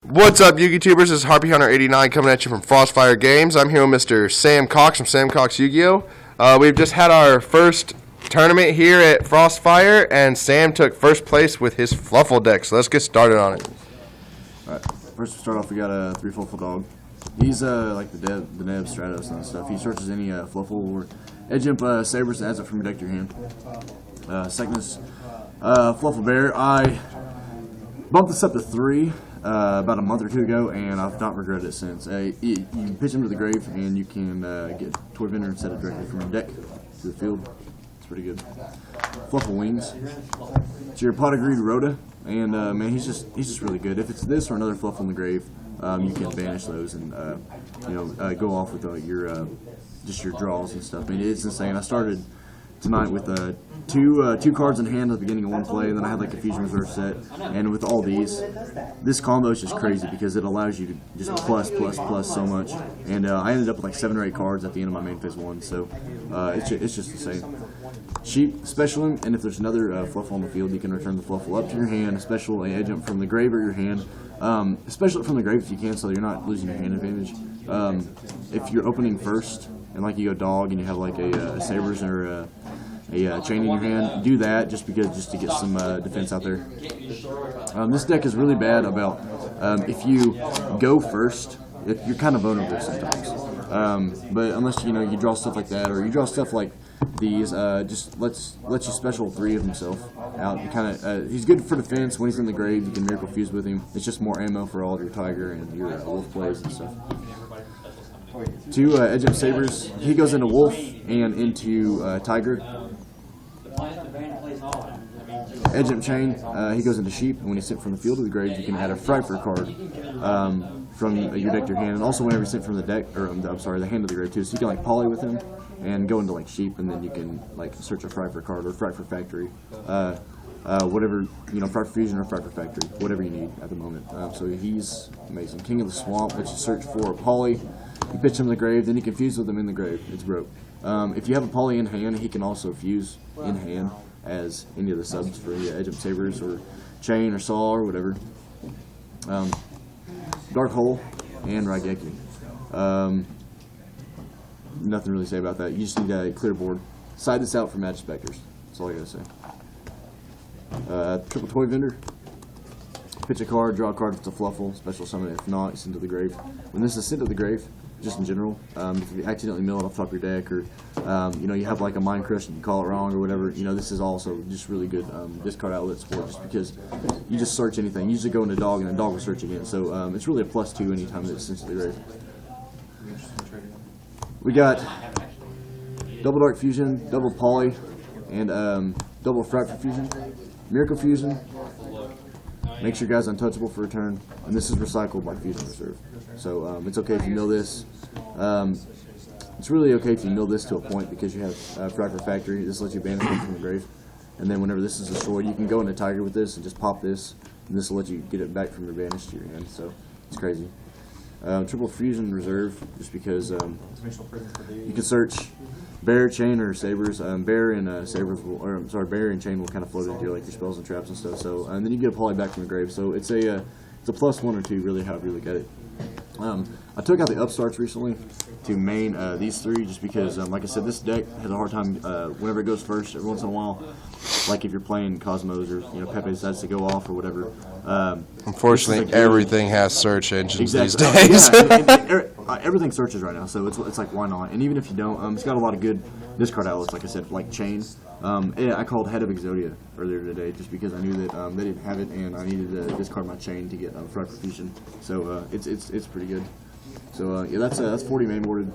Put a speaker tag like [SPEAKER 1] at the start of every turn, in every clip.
[SPEAKER 1] What's up, YuGiTubers? This is Harpy Hunter 89 coming at you from Frostfyre Games. I'm here with Mr. Sam Cox from Sam Cox YuGiOh. We've just had our first tournament here at Frostfyre, and Sam took first place with his Fluffal Deck. So let's get started on it.
[SPEAKER 2] Alright, first to start off, we got a 3 Fluffal dog. He's like the Neb Stratos and stuff. He searches any Fluffal or Edge Imp Sabers and adds it from your deck to your hand. Second is Fluffal Bear. I bumped this up to 3 about a month or 2 ago, and I've not regretted it since. You can pitch him to the grave, and you can get Toy Vendor and set it directly from your deck to the field. It's pretty good. Fluffal Wings. It's your Pot of Greed Rhoda, and man, he's just really good. If it's this or another Fluffal in the grave, you can banish those and go off with your just your draws and stuff. I mean, it's insane. I started tonight with two cards in hand at the beginning of one play, and then I had like a Fusion Reserve set. And with all these, this combo is just crazy because it allows you to just plus so much. And I ended up with like 7 or 8 cards at the end of my main phase 1, so it's just insane. Sheep, special him, and if there's another Fluffal on the field, you can return the Fluffal up to your hand, special a Edge Imp from the grave or your hand. Special it from the grave if you can, so you're not losing your hand advantage. If you're opening first, and like you go dog and you have like a Sabers or a chain in your hand, do that just to get some defense out there. This deck is really bad about if you go first, you're kind of vulnerable sometimes. But unless you draw stuff like that, or you draw stuff like these, just lets you special 3 of himself out. You kind of he's good for defense. When he's in the grave, you can Miracle Fuse with him. It's just more ammo for all of your Tiger and your Wolf plays and stuff. 2 Edge Imp Sabers. He goes into Wolf and into Tiger. Edge Imp Chain, he goes into Sheep, and when he's sent from the field to the grave, you can add a Frostfyre card from your deck to your hand, and also whenever he's sent from the deck, or I'm sorry, the hand to the grave too, so you can like poly with him and go into like Sheep, and then you can like search a Frostfyre card or Frostfyre Factory, whatever, Frostfyre Fusion or Frostfyre Factory, whatever you need at the moment. So he's amazing. King of the Swamp lets you search for a poly. You pitch him in the grave, then you can fuse with him in the grave. It's broke. If you have a poly in hand, he can also fuse in hand as any of the subs for Edge Imp Sabers or Chain or Saw or whatever. Dark Hole and Raigeki. Nothing really to say about that. You just need a clear board. Side this out for Magic Specters. That's all I gotta say. Triple Toy Vendor. Pitch a card, draw a card if it's a Fluffal, special summon it. If not, you send to the grave. When this is sent to the grave, just in general, if you accidentally mill it off the top of your deck, or you have like a Mind Crush and you call it wrong or whatever, this is also just really good discard outlets for it, just because you just search anything. You usually go into dog and the dog will search again, so it's really a +2 anytime that it's sent to the grave. We got double Dark Fusion, double Poly, and double Frostfyre Fusion, Miracle Fusion. Makes your guys untouchable for a turn, and this is recycled by Fusion Reserve. So it's okay if you mill this. It's really okay if you mill this to a point because you have Frostfyre Factory. This lets you banish them from the grave. And then whenever this is destroyed, you can go into Tiger with this and just pop this, and this will let you get it back from your banish to your hand. So it's crazy. Triple Fusion Reserve, just because you can search Bear, Chain, or Sabers. Bear and Sabers will, Bear and Chain will kind of float into like your spells and traps and stuff. So and then you get a poly back from the grave. So it's a +1 or 2, really, however you look at it. I took out the upstarts recently to main these 3 just because, like I said, this deck has a hard time whenever it goes first. Every once in a while, like if you're playing Cosmos or Pepe decides to go off or whatever.
[SPEAKER 1] Unfortunately, everything has search engines these
[SPEAKER 2] days.
[SPEAKER 1] Yeah,
[SPEAKER 2] everything searches right now, so it's like, why not? And even if you don't, it's got a lot of good discard outlets, like I said, like Chain. I called Head of Exodia earlier today just because I knew that they didn't have it, and I needed to discard my Chain to get Frostfyre Fusion. So it's pretty good. So yeah, that's 40 main boarded.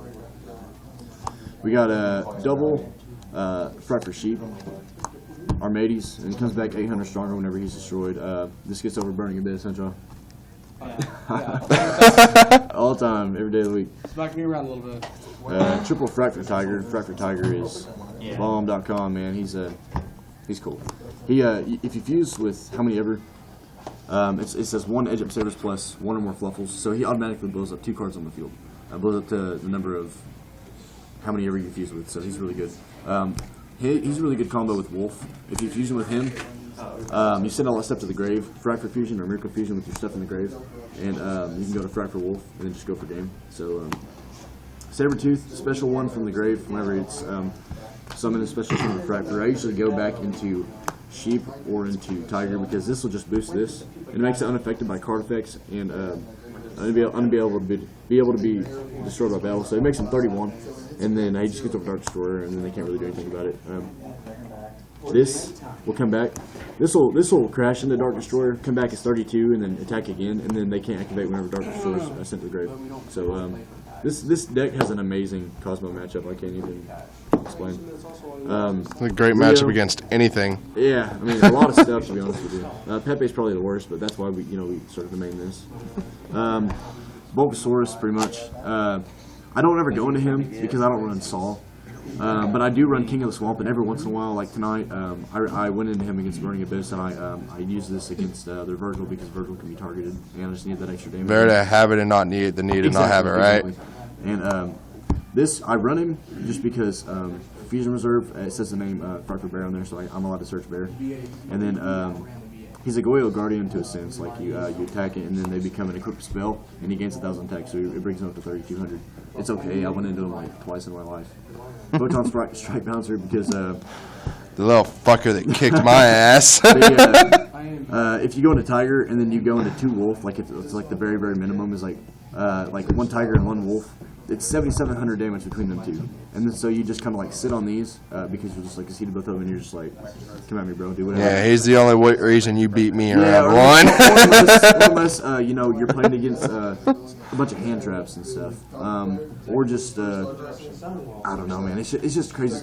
[SPEAKER 2] We got a double Frostfyre Sheep, Armades, and it comes back 800 stronger whenever he's destroyed. This gets over Burning Abyss, huh, John? All the time, every day of the week.
[SPEAKER 3] Smack me around a little bit.
[SPEAKER 2] Triple Frostfyre Tiger. Frostfyre Tiger is bomb.com, man. He's cool. He if you fuse with how many ever, it says 1 Edge Imp Sabers plus 1 or more Fluffals, so he automatically blows up 2 cards on the field. Blows up to the number of how many ever you fuse with, so he's really good. He's a really good combo with Wolf. If you fuse him with him, You send all that stuff to the grave, Fracture Fusion or Miracle Fusion with your stuff in the grave, and you can go to Fracture Wolf and then just go for game. So Sabertooth, special one from the grave whenever it's summoned a special from the Fracture. I usually go back into Sheep or into Tiger because this will just boost this. It makes it unaffected by card effects and be able to be destroyed by battle. So it makes him 31, and then he just gets over Dark Destroyer, and then they can't really do anything about it. This will come back. This will crash into Dark Destroyer, come back as 32, and then attack again, and then they can't activate whenever Dark Destroyer is sent to the grave. So this deck has an amazing Cosmo matchup. I can't even explain.
[SPEAKER 1] It's a great matchup against anything.
[SPEAKER 2] Yeah, I mean a lot of stuff to be honest with you. Pepe's probably the worst, but that's why we started to main this. Bulbasaurus, pretty much. I don't ever go into him because I don't run Saul. But I do run King of the Swamp, and every once in a while, like tonight, I went into him against Burning Abyss, and I used this against their Virgil because Virgil can be targeted, and I just need that extra damage.
[SPEAKER 1] Better to have it and not need it than need it and not have it, right?
[SPEAKER 2] Exactly. And this, I run him just because Fusion Reserve, it says the name Fracture Bear on there, so I'm allowed to search Bear. And then he's a YuGiOh Guardian to a sense, like you attack it, and then they become an equipped spell, and he gains 1,000 attack, so it brings him up to 3,200. It's okay, I went into him like twice in my life. Photon Strike Bouncer because
[SPEAKER 1] the little fucker that kicked my ass.
[SPEAKER 2] If you go into Tiger and then you go into 2 Wolf, like it's like the very minimum is like 1 Tiger and 1 Wolf. It's 7,700 damage between them two, and then so you just kind of like sit on these because you're just like conceded both of them, and you're just like, come at me, bro, do whatever.
[SPEAKER 1] Yeah, he's the only reason you beat me in round one.
[SPEAKER 2] Unless you're playing against a bunch of hand traps and stuff, or just I don't know, man. It's just crazy.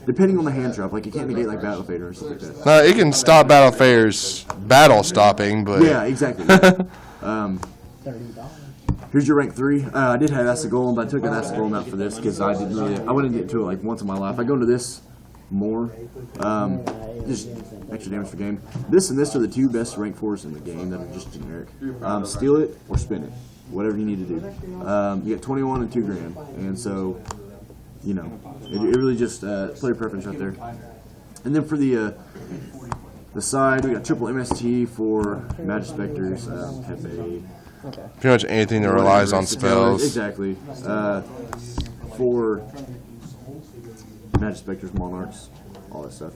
[SPEAKER 2] Depending on the hand trap, like you can't negate like Battle Fader or stuff like that.
[SPEAKER 1] No, it can stop Battle Fader's battle stopping, but
[SPEAKER 2] yeah, exactly. Here's your rank 3. I did have Acid-Golem, but I took an Acid-Golem out for this because I wouldn't get to it like once in my life. I go into this more, just extra damage for game. This and this are the 2 best rank 4s in the game that are just generic. Steal it or spin it, whatever you need to do. You get 21 and 2 grand, and so it really just player preference right there. And then for the side, we got triple MST for Magic Specters, Pepe.
[SPEAKER 1] Pretty much anything that relies on spells.
[SPEAKER 2] Exactly. For Magic Specters, Monarchs, all that stuff.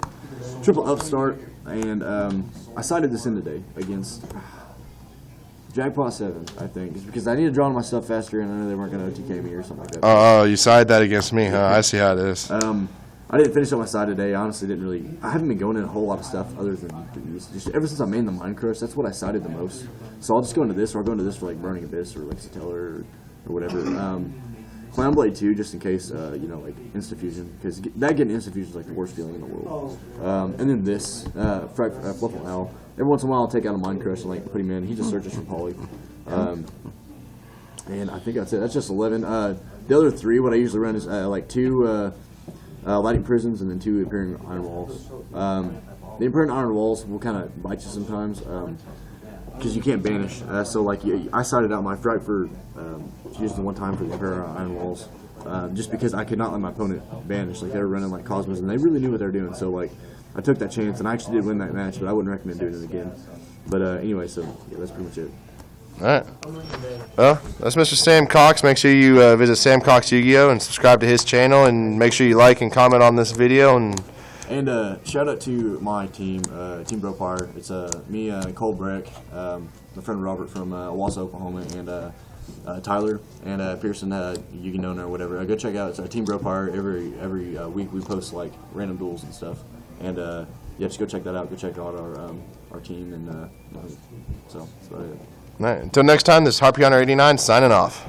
[SPEAKER 2] Triple Upstart, and I sided this in today against Jackpot 7, I think. It's because I need to draw on my stuff faster, and I know they weren't going to OTK me or something like that.
[SPEAKER 1] Oh, you sided that against me, huh? I see how it is.
[SPEAKER 2] I didn't finish on my side today. I honestly didn't really. I haven't been going in a whole lot of stuff other than these. Just ever since I made the Mind Crush, that's what I sided the most. So I'll just go into this, or I'll go into this for like Burning Abyss or like Satellar or whatever. Clownblade 2, just in case, like Insta Fusion, because that getting Insta Fusion is like the worst feeling in the world. And then this, Fluffal Owl. Every once in a while, I'll take out a Mind Crush and like put him in. He just searches for Poly. And I think that's it. That's just 11. The other 3, what I usually run is like 2. Lighting Prisons and then 2 Appearing Iron Walls. The Appearing Iron Walls will kind of bite you sometimes because you can't banish. So like I sided out my Fright for used the one time for the Appearing Iron Walls just because I could not let my opponent banish. Like they were running like Cosmos and they really knew what they were doing. So like I took that chance and I actually did win that match, but I wouldn't recommend doing it again. But anyway, so yeah, that's pretty much it.
[SPEAKER 1] All right. Well, that's Mr. Sam Cox. Make sure you visit Sam Cox YuGiOh and subscribe to his channel, and make sure you like and comment on this video. And
[SPEAKER 2] shout out to my team, Team Brofire. It's me, Cole Breck, my friend Robert from Owasso, Oklahoma, and Tyler and Pearson, YuGiOh or whatever. Go check out Team Brofire. Every week we post like random duels and stuff. And yeah, just go check that out. Go check out our team, and so that's about it.
[SPEAKER 1] all right, until next time, this is Harpy Hunter 89 signing off.